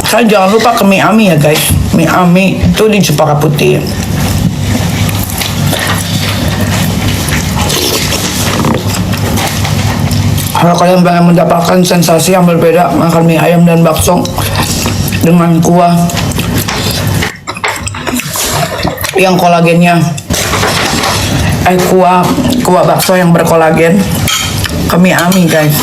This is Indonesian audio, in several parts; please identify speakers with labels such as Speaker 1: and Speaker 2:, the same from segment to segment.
Speaker 1: Kalian jangan lupa ke mie ami ya guys. Mie ami itu di Cempaka Putih. Kalau kalian pengen mendapatkan sensasi yang berbeda makan mie ayam dan bakso dengan kuah yang kolagennya, kuah bakso yang berkolagen, ke mie ami guys.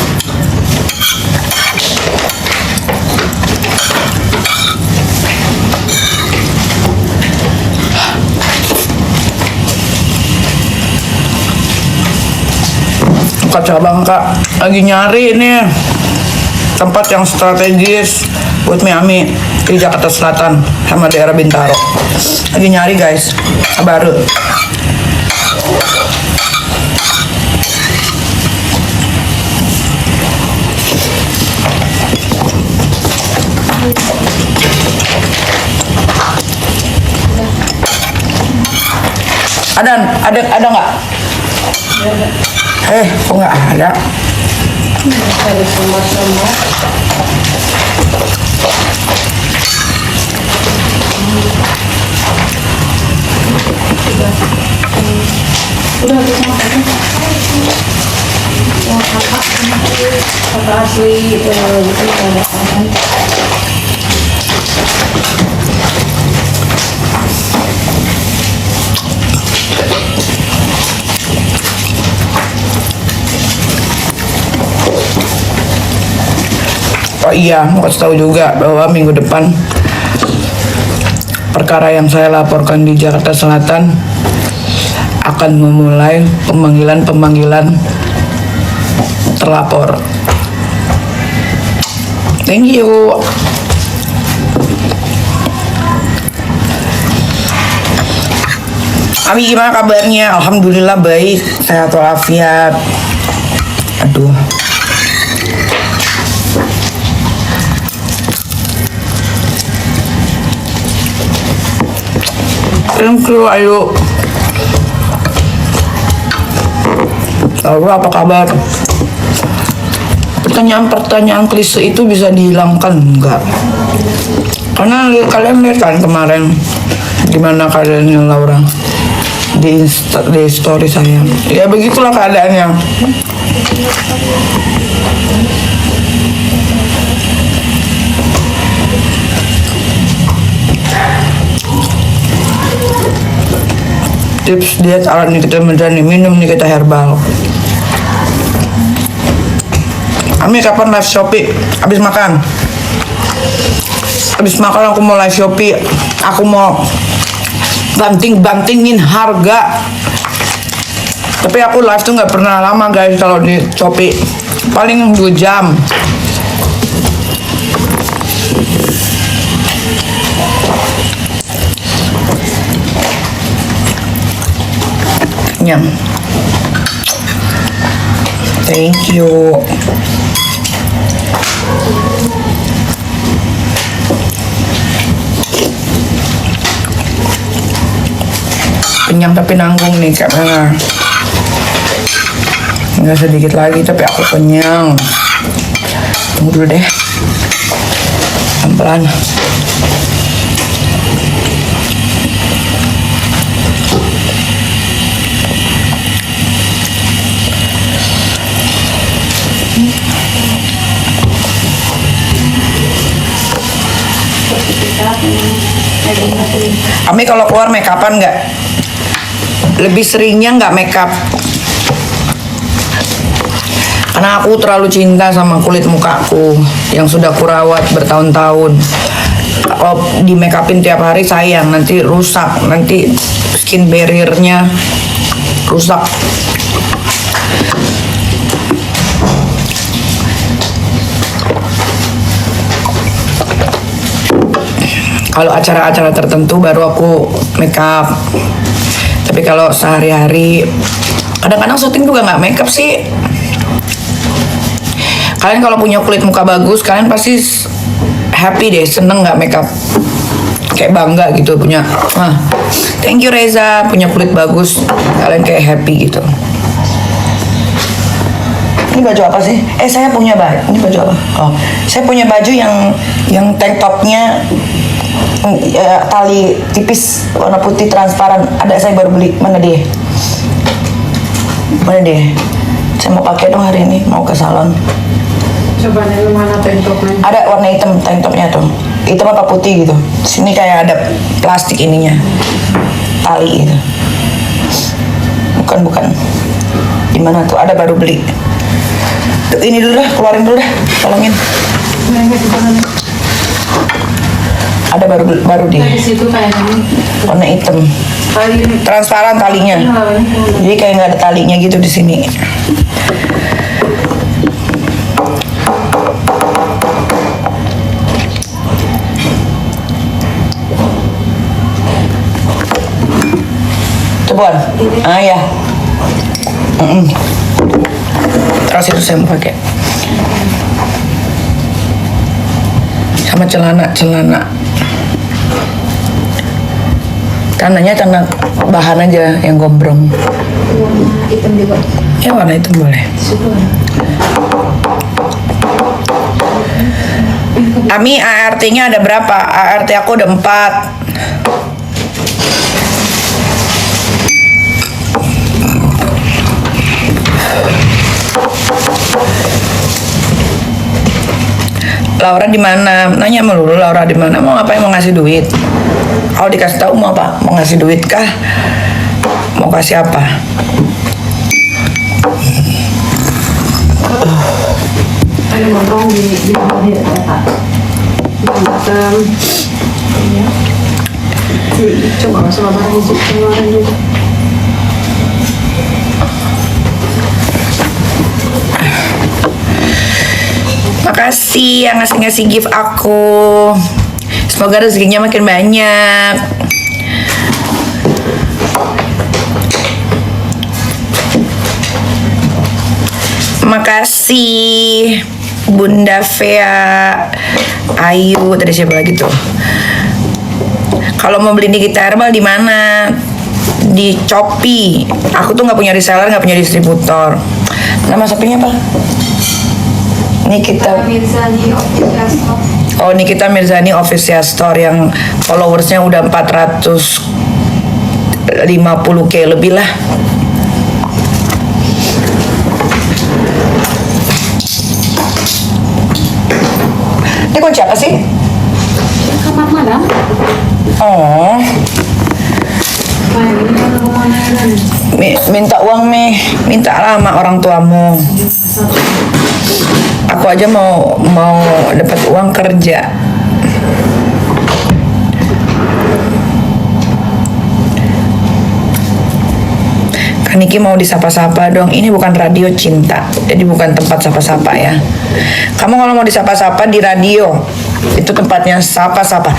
Speaker 1: Kak Bangka lagi nyari ini tempat yang strategis buat mie ami di Jakarta Selatan sama daerah Bintaro. Lagi nyari guys, baru. Ada nggak? Kok nggak ada?
Speaker 2: Ada sama-sama. Udah habis makan. Yang kakak asli itu ada apa?
Speaker 1: Oh iya, mau kasih tahu juga bahwa minggu depan perkara yang saya laporkan di Jakarta Selatan akan memulai pemanggilan terlapor. Thank you. Ami gimana kabarnya? Alhamdulillah baik, sehat walafiat. Aduh. Thank you, ayo. Lalu apa kabar? Pertanyaan-pertanyaan klise itu bisa dihilangkan enggak? Karena kalian lihat kan kemarin gimana keadaannya Laura di story saya. Ya begitulah keadaannya. Tips diet ala Nikita Mirzani, minum Nikita Herbal. Ami kapan live Shopee? Habis makan aku mau live Shopee. Aku mau bantingin harga. Tapi aku live tuh nggak pernah lama guys kalau di Shopee. Paling 2 jam. Nyam. Thank you. Kenyang tapi nanggung nih karena nggak sedikit lagi tapi aku kenyang. Tunggu dulu deh, pelan-pelan. Ami kalau keluar make upan nggak? Lebih seringnya nggak make up. Karena aku terlalu cinta sama kulit mukaku yang sudah kurawat bertahun-tahun. Kalau di make upin tiap hari sayang, nanti rusak, nanti skin barriernya rusak. Kalau acara-acara tertentu baru aku make up. Tapi kalau sehari-hari, kadang-kadang syuting juga nggak make up sih. Kalian kalau punya kulit muka bagus, kalian pasti happy deh, seneng nggak make up. Kayak bangga gitu punya. Thank you Reza, punya kulit bagus, kalian kayak happy gitu. Ini baju apa sih? Saya punya baju. Ini baju apa? Oh, saya punya baju yang Yang tank topnya tali tipis warna putih transparan. Ada saya baru beli. Mana dia? Mana dia? Saya mau pakai dong hari ini. Mau ke salon.
Speaker 2: Coba nih mana tank topnya.
Speaker 1: Ada warna hitam tank topnya tuh. Hitam apa putih gitu. Sini kayak ada plastik ininya. Tali gitu. Bukan. Di mana tuh? Ada baru beli. Tuh, ini dulu dah, keluarin dulu dah. Tolongin. Ada baru di
Speaker 2: Di situ kayaknya.
Speaker 1: warna hitam.
Speaker 2: Tali ini.
Speaker 1: Transparan talinya. Jadi kayak nggak ada talinya gitu di sini. Coba. Ah ya. Terus itu saya mau pakai. Sama celana. Tanahnya tanah bahan aja yang gombrong.
Speaker 2: Warna hitam juga.
Speaker 1: Ya warna hitam boleh.
Speaker 2: Situ.
Speaker 1: Ami ART-nya ada berapa? ART aku ada 4. Laura di mana? Nanya melulu Laura di mana? Mau ngapain? Mau ngasih duit? Kalau dikasih tahu mau apa? Mau ngasih duit kah? Mau kasih apa?
Speaker 2: Ada ngomong di Pak. Coba sama barang musik keluaran juga.
Speaker 1: Makasih yang ngasih gift aku. Semoga rezekinya makin banyak. Makasih Bunda Vea, Ayu, tadi siapa lagi tuh? Kalau mau beli Nikita Herbal di mana? Di Shopee. Aku tuh nggak punya reseller, nggak punya distributor. Nama shopee-nya apa? Nikita.
Speaker 2: Mirzani Official Shop.
Speaker 1: Oh, Nikita Mirzani Official Store yang followersnya udah 450k lebih lah. Ini kunci apa sih?
Speaker 2: Kamar malam.
Speaker 1: Oh,
Speaker 2: Ini kemana
Speaker 1: minta uang minta lah sama orang tuamu. Aku aja mau dapat uang kerja. Niki mau disapa-sapa dong. Ini bukan radio cinta, jadi bukan tempat sapa-sapa ya. Kamu kalau mau disapa-sapa di radio, itu tempatnya sapa-sapa.